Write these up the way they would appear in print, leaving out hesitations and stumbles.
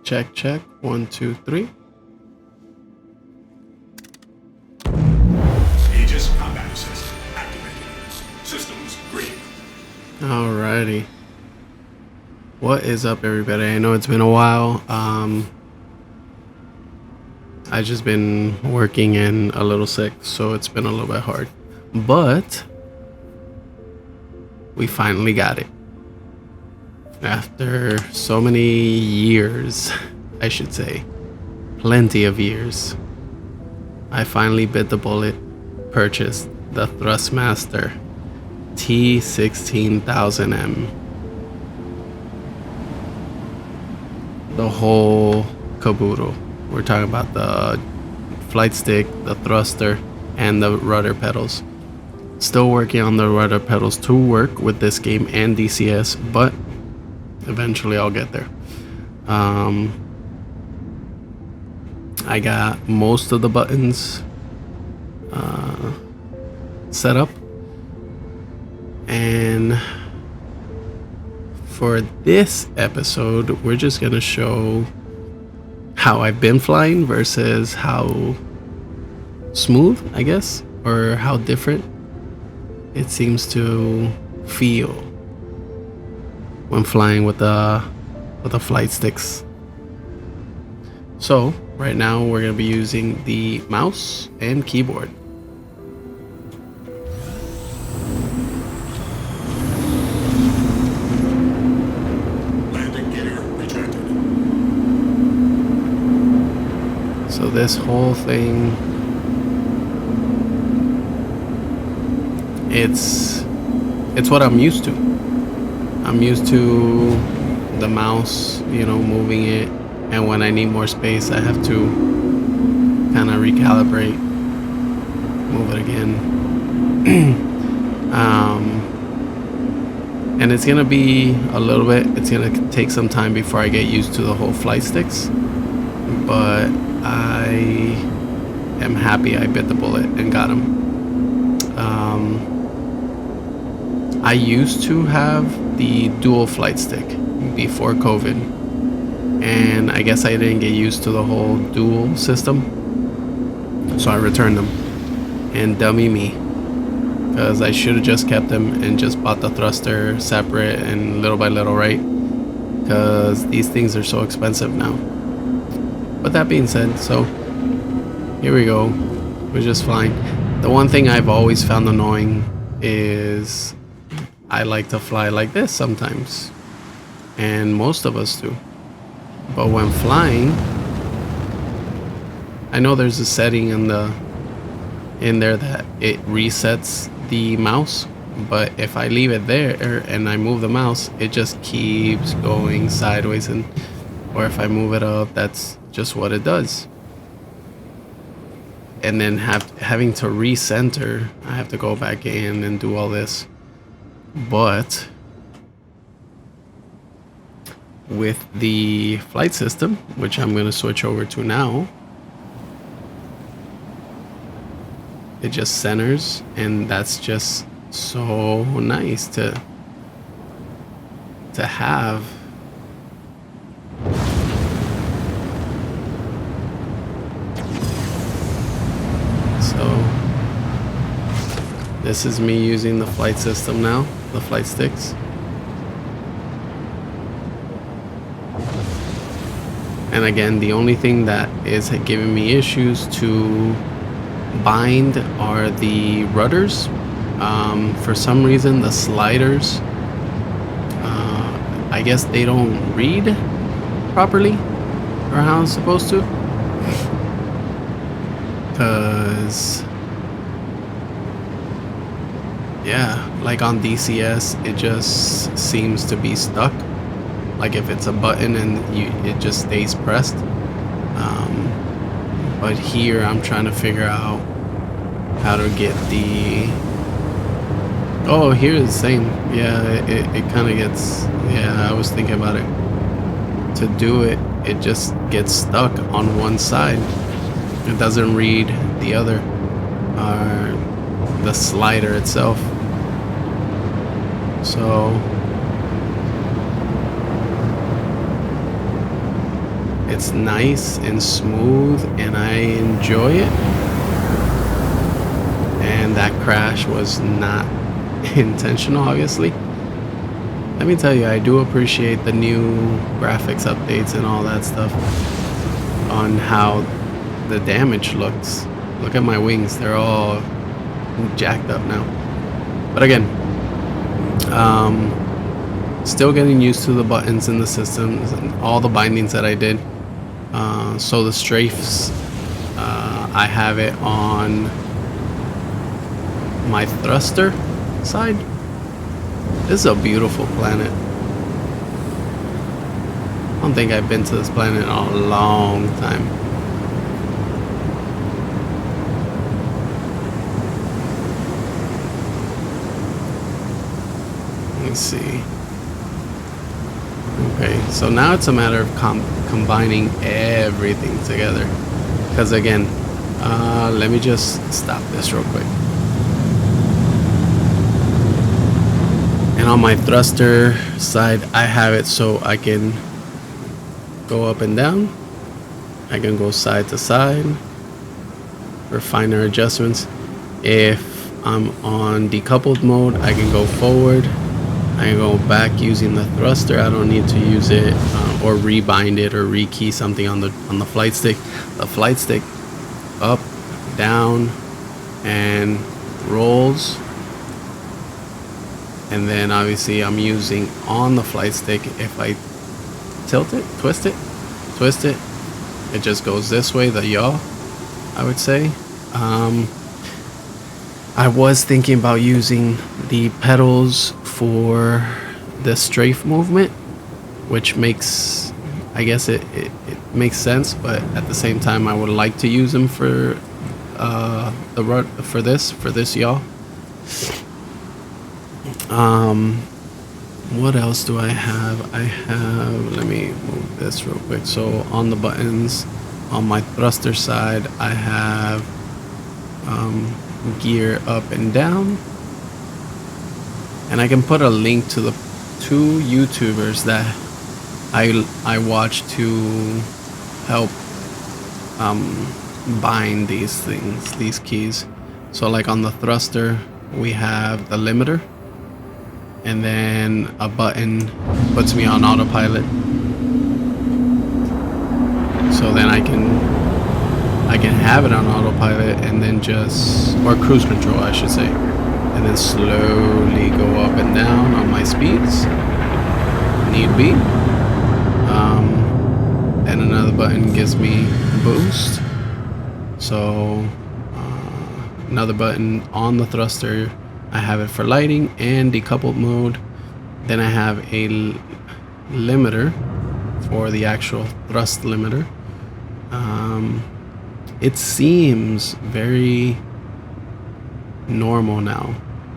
Check, check. 1, 2, 3. Aegis combat assist activated. Systems green. Alrighty. What is up, everybody? I know it's been a while. I just been working and a little sick, so it's been a little bit hard. But we finally got it. After so many years, I should say, plenty of years, I finally bit the bullet, purchased the Thrustmaster T16000m. The whole caboodle. We're talking about the flight stick, the thruster, and the rudder pedals. Still working on the rudder pedals to work with this game and DCS, but eventually I'll get there. I got most of the buttons set up, and for this episode we're just gonna show how I've been flying versus how smooth, I guess, or how different it seems to feel when flying with the flight sticks. So right now we're going to be using the mouse and keyboard. Landing gear retracted. So this whole thing, it's what I'm used to. I'm used to the mouse, moving it, and when I need more space, I have to kind of recalibrate, move it again. And it's gonna be a little bit. It's gonna take some time before I get used to the whole flight sticks, but I am happy I bit the bullet and got them. I used to have the dual flight stick before COVID, and I guess I didn't get used to the whole dual system, so I returned them. And dummy me, because I should have just kept them and just bought the thruster separate and little by little, right? Because these things are so expensive now. But that being said, so here we go. We're just flying. The one thing I've always found annoying is I like to fly like this sometimes, and most of us do. But when flying, I know there's a setting in there that it resets the mouse, but if I leave it there and I move the mouse, it just keeps going sideways, or if I move it up, that's just what it does. And then having to recenter, I have to go back in and do all this. But with the flight system, which I'm going to switch over to now, it just centers, and that's just so nice to have. So this is me using the flight system now, the flight sticks. And again, the only thing that is giving me issues to bind are the rudders. For some reason, the sliders, I guess they don't read properly, or how it's supposed to. Because, yeah, like on DCS, it just seems to be stuck. Like if it's a button and it just stays pressed. But here I'm trying to figure out how to get the... Oh, here is the same. Yeah, it kind of gets... Yeah, I was thinking about it. To do it, it just gets stuck on one side. It doesn't read the other, or the slider itself. So It's nice and smooth, and I enjoy it. And that crash was not intentional, obviously. Let me tell you, I do appreciate the new graphics updates and all that stuff on how the damage looks. Look at my wings, they're all jacked up now. But again, still getting used to the buttons and the systems and all the bindings that I did. So the strafes, I have it on my thruster side. This is a beautiful planet. I don't think I've been to this planet in a long time. Let me see. Okay, so now it's a matter of combining everything together. Because again, let me just stop this real quick. And on my thruster side, I have it so I can go up and down. I can go side to side for finer adjustments. If I'm on decoupled mode, I can go forward. I can go back using the thruster. I don't need to use it or rebind it or rekey something on the flight stick. The flight stick up, down, and rolls. And then obviously I'm using on the flight stick, if I tilt it, twist it, it just goes this way, the yaw, I would say. I was thinking about using the pedals for the strafe movement, which makes, I guess it makes sense, but at the same time I would like to use them for this yaw. What else do I have? Let me move this real quick. So on the buttons, on my thruster side, I have gear up and down. And I can put a link to the two YouTubers that I watch to help bind these things, these keys. So like on the thruster, we have the limiter. And then a button puts me on autopilot, so then I can have it on autopilot and then just, or cruise control I should say, and then slowly go up and down on my speeds need be. And another button gives me boost. So another button on the thruster, I have it for lighting and decoupled mode. Then I have a limiter for the actual thrust limiter. It seems very normal now,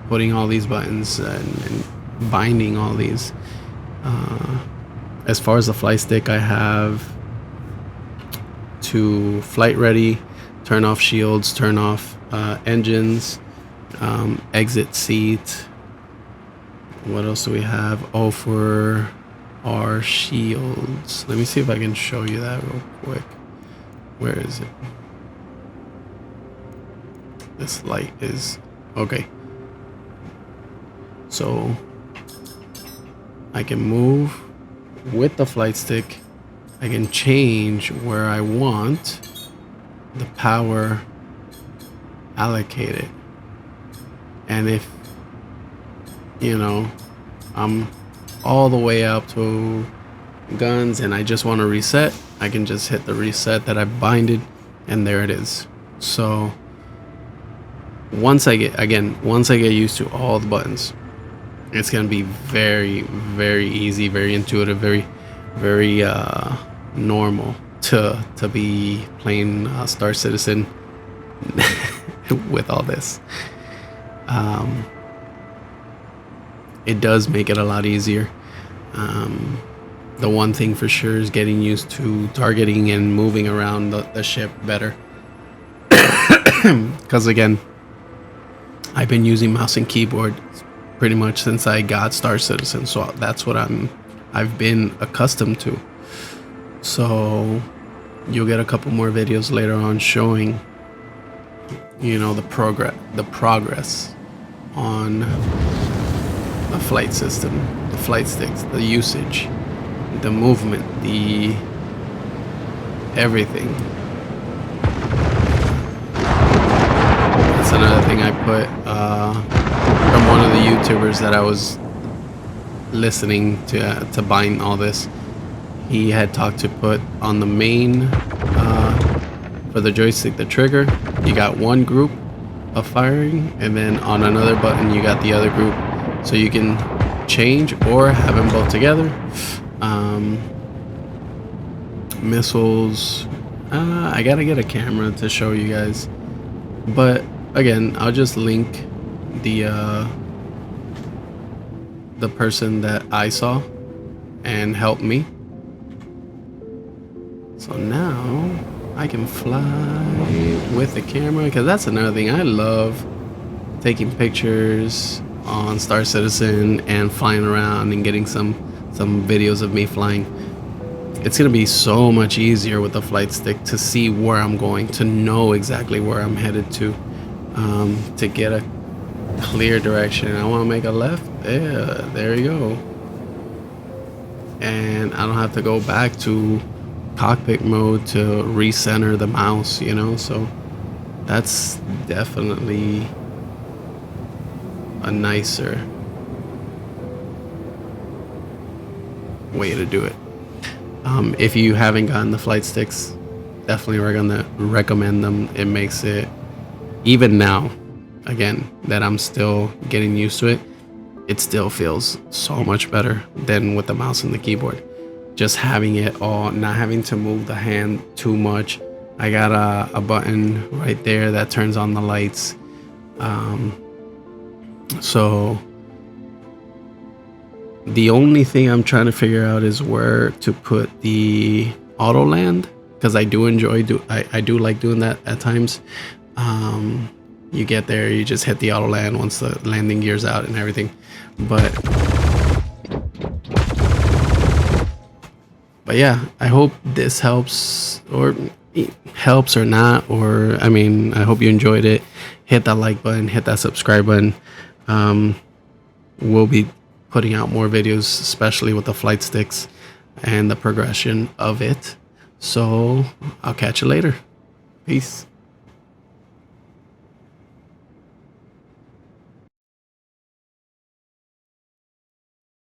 putting all these buttons and binding all these. As far as the flight stick, I have to flight ready, turn off shields, turn off engines, exit seat. What else do we have? Oh, for our shields, let me see if I can show you that real quick. Where is it? This light is okay. So I can move with the flight stick. I can change where I want the power allocated. And if, you know, I'm all the way up to guns and I just want to reset, I can just hit the reset that I binded, and there it is. So once I get used to all the buttons, it's gonna be very, very easy, very intuitive, very normal to be playing Star Citizen with all this. It does make it a lot easier. The one thing for sure is getting used to targeting and moving around the ship better. Because again, I've been using mouse and keyboard pretty much since I got Star Citizen, so that's what I've been accustomed to. So you'll get a couple more videos later on showing, you know, the progress on the flight system, the flight sticks, the usage, the movement, the everything. That's another thing I put from one of the YouTubers that I was listening to buying all this. He had talked to put on the main for the joystick, the trigger, you got one group of firing, and then on another button you got the other group, so you can change or have them both together. Missiles, I gotta get a camera to show you guys, but again, I'll just link the person that I saw and helped me. So now I can fly with the camera, because that's another thing. I love taking pictures on Star Citizen and flying around and getting some videos of me flying. It's gonna be so much easier with the flight stick to see where I'm going, to know exactly where I'm headed to get a clear direction. I want to make a left. Yeah, there you go. And I don't have to go back to cockpit mode to recenter the mouse, you know. So that's definitely a nicer way to do it. If you haven't gotten the flight sticks, definitely we're gonna recommend them. It makes it, even now, again, that I'm still getting used to it, it still feels so much better than with the mouse and the keyboard. Just having it all, not having to move the hand too much. I got a button right there that turns on the lights. So the only thing I'm trying to figure out is where to put the auto land, because I do enjoy I do like doing that at times. You get there, you just hit the auto land once the landing gear's out and everything. But yeah, I hope this helps, or not, or I mean, I hope you enjoyed it. Hit that like button, hit that subscribe button. We'll be putting out more videos, especially with the flight sticks and the progression of it. So I'll catch you later. Peace.